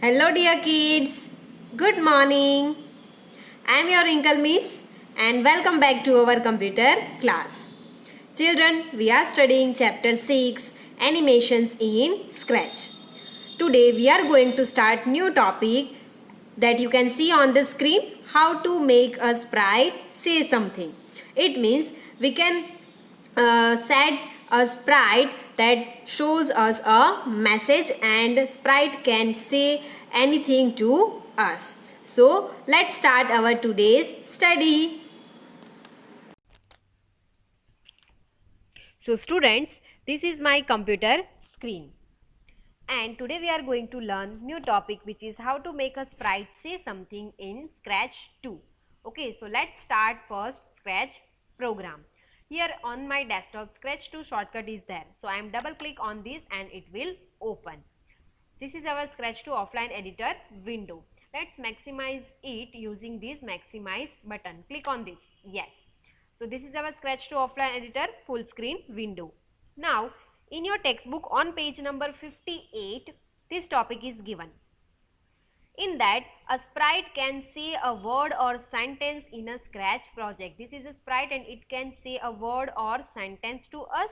Hello, dear kids. Good morning. I am your Inkle Miss and welcome back to our computer class. Children, we are studying chapter 6 Animations in Scratch. Today we are going to start new topic that you can see on the screen, how to make a sprite say something. It means we can set a sprite that shows us a message and sprite can say anything to us. So let's start our today's study. So students, this is my computer screen. And today we are going to learn new topic which is how to make a sprite say something in Scratch 2. Okay, so let's start first Scratch program. Here on my desktop Scratch 2 shortcut is there. So I am double click on this and it will open. This is our Scratch 2 offline editor window. Let's maximize it using this maximize button. Click on this. Yes. So this is our Scratch 2 offline editor full screen window. Now in your textbook on page number 58, this topic is given. In that, a sprite can say a word or sentence in a Scratch project. This is a sprite and it can say a word or sentence to us.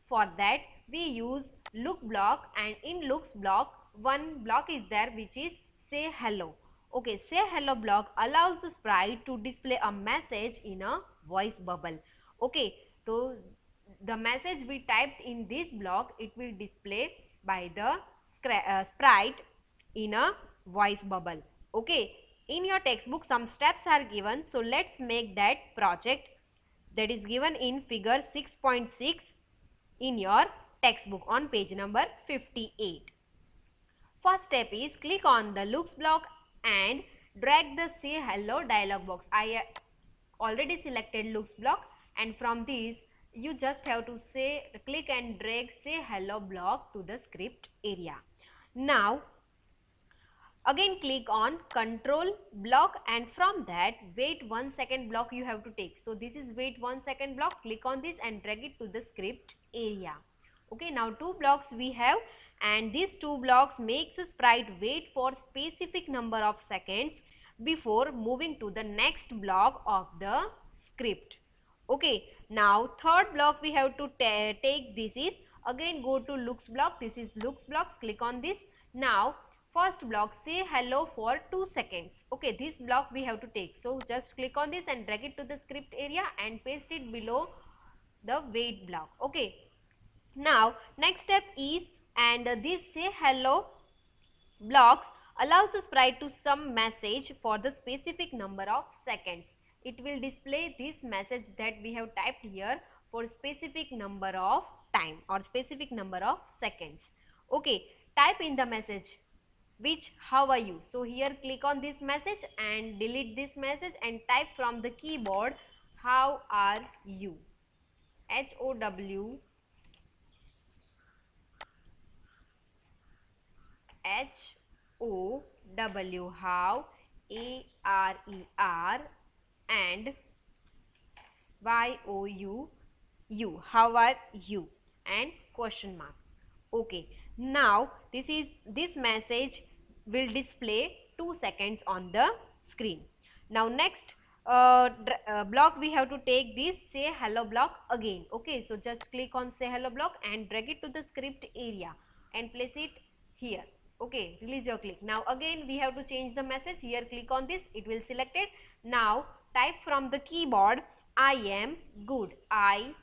For that, we use look block, and in looks block, one block is there which is say hello. Okay, say hello block allows the sprite to display a message in a voice bubble. Okay, so the message we typed in this block, it will display by the sprite in a voice bubble. Okay, in your textbook some steps are given, so let's make that project that is given in figure 6.6 in your textbook on page number 58. First step is click on the looks block and drag the say hello dialog box. I already selected looks block, and from this you just have to say click and drag say hello block to the script area. Now again click on control block, and from that wait 1 second block you have to take. So this is wait 1 second block. Click on this and drag it to the script area. Okay, now two blocks we have, and these two blocks makes a sprite wait for specific number of seconds before moving to the next block of the script. Okay, now third block we have to take. This is again go to looks block. This is looks block. Click on this. Now first block say hello for 2 seconds. Okay, this block we have to take. So just click on this and drag it to the script area and paste it below the wait block. Okay, now next step is, and this say hello blocks allows the sprite to some message for the specific number of seconds. It will display this message that we have typed here for specific number of time or specific number of seconds. Okay, type in the message which how are you. So here click on this message and delete this message and type from the keyboard how are you. HOW HOW how, ARER, and YOU how are you, and question mark. Okay, now this message will display 2 seconds on the screen. Now next block we have to take this say hello block again. Okay, so just click on say hello block and drag it to the script area and place it here. Okay, release your click. Now again we have to change the message. Here click on this, it will select it. Now type from the keyboard I am good. I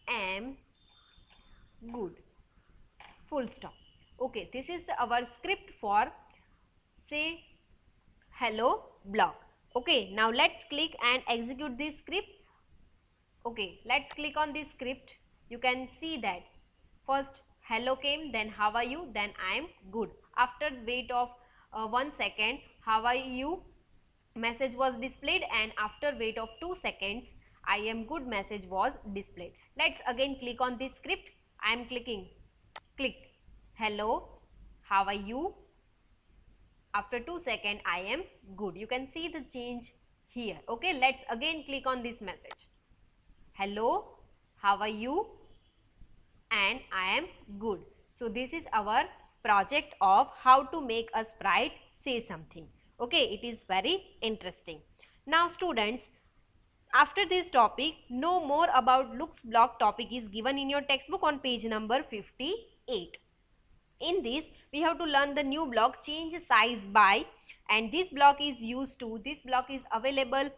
am good, full stop. Okay, this is our script for say hello block. Okay, now let's click and execute this script. Okay, let's click on this script. You can see that first hello came, then how are you, then I am good. After wait of 1 second, how are you message was displayed, and after wait of 2 seconds I am good message was displayed. Let's again click on this script. I am clicking, click hello, how are you, after 2 seconds I am good. You can see the change here. Okay, let's again click on this message. Hello, how are you, and I am good. So this is our project of how to make a sprite say something. Okay, it is very interesting. Now students, after this topic, know more about looks block topic is given in your textbook on page number 58. In this, we have to learn the new block change size by, and this block is available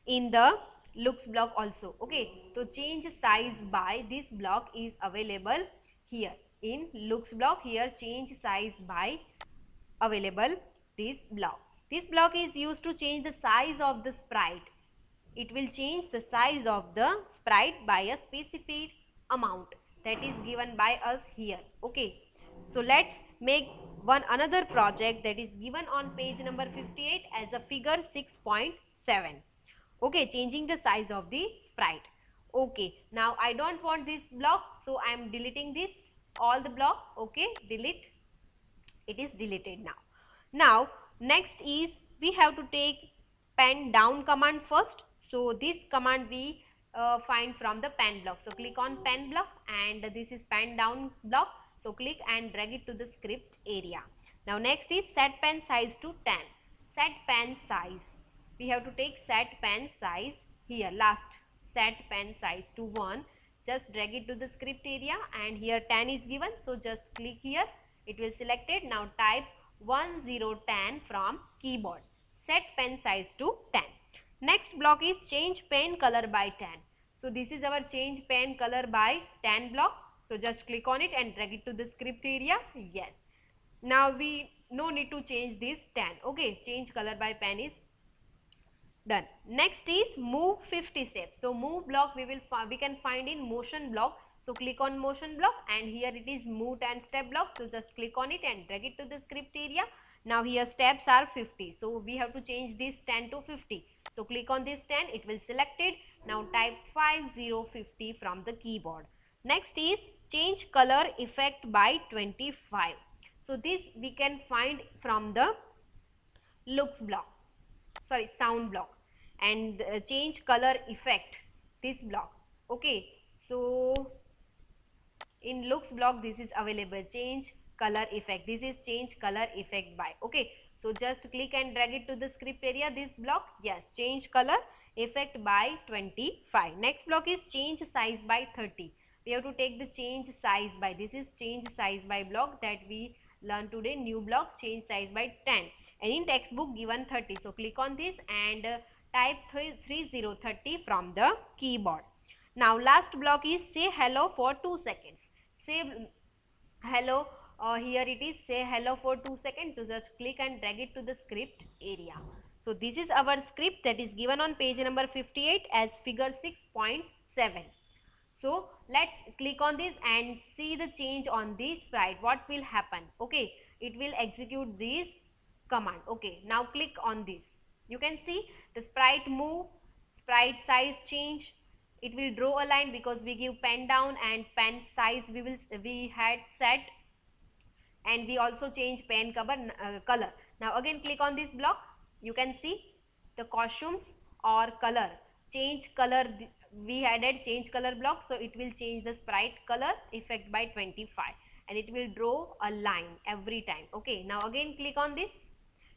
in the looks block also. Okay, so change size by, this block is available here in looks block. Here change size by available this block. This block is used to change the size of the sprite. It will change the size of the sprite by a specific amount that is given by us here. Okay, so let's make one another project that is given on page number 58 as a figure 6.7. Okay, changing the size of the sprite. Okay, now I don't want this block, so I am deleting this, all the block. Okay, delete. It is deleted now. Now next is we have to take pen down command first. So this command we find from the pen block. So click on pen block, and this is pen down block. So click and drag it to the script area. Now next is set pen size to 10. Set pen size. We have to take set pen size here, last set pen size to 1. Just drag it to the script area, and here 10 is given. So just click here. It will select it. Now type 1010 from keyboard. Set pen size to 10. Next block is change pen color by 10. So this is our change pen color by 10 block. So just click on it and drag it to the script area. Yes. Now we no need to change this 10. Okay, change color by pen is done. Next is move 50 steps. So move block we can find in motion block. So click on motion block, and here it is move 10 step block. So just click on it and drag it to the script area. Now here steps are 50. So we have to change this 10 to 50. So click on this 10, it will select it. Now type 5050 from the keyboard. Next is change color effect by 25. So this we can find from the looks block, sorry, sound block, and change color effect, this block. Okay, so in looks block this is available, change color effect. This is change color effect by. Okay, so just click and drag it to the script area, this block. Yes, change color effect by 25. Next block is change size by 30. We have to take the change size by, this is change size by block that we learned today. New block, change size by 10, and in textbook given 30. So click on this and type 3030 from the keyboard. Now last block is say hello for 2 seconds. Say hello, here it is, say hello for 2 seconds. So just click and drag it to the script area. So this is our script that is given on page number 58 as figure 6.7. So let's click on this and see the change on this sprite. What will happen? Okay, it will execute this command. Okay, now click on this. You can see the sprite move, sprite size change. It will draw a line because we give pen down, and pen size we had set, and we also change pen color. Now again click on this block. You can see the costumes or color, change color, we added change color block. So it will change the sprite color effect by 25, and it will draw a line every time. Okay, now again click on this.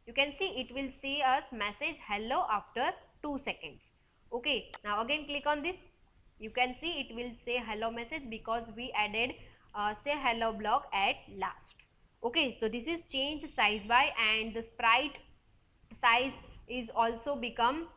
You can see it will say us message hello after 2 seconds. Okay, now again click on this. You can see it will say hello message because we added say hello block at last. Okay, so this is change size by, and the sprite size is also become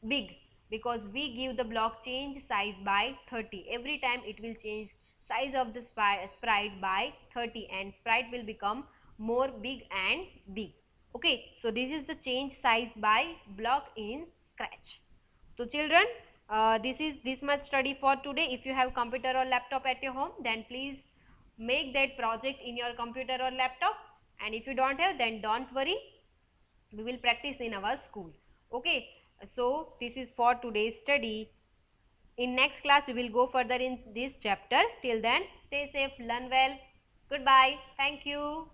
big because we give the block change size by 30. Every time it will change size of the sprite by 30, and sprite will become more big and big. Okay, so this is the change size by block in Scratch. So children, this is this much study for today. If you have computer or laptop at your home, then please make that project in your computer or laptop, and if you don't have, then don't worry, we will practice in our school. Okay, so this is for today's study. In next class we will go further in this chapter. Till then, stay safe, learn well. Goodbye. Thank you.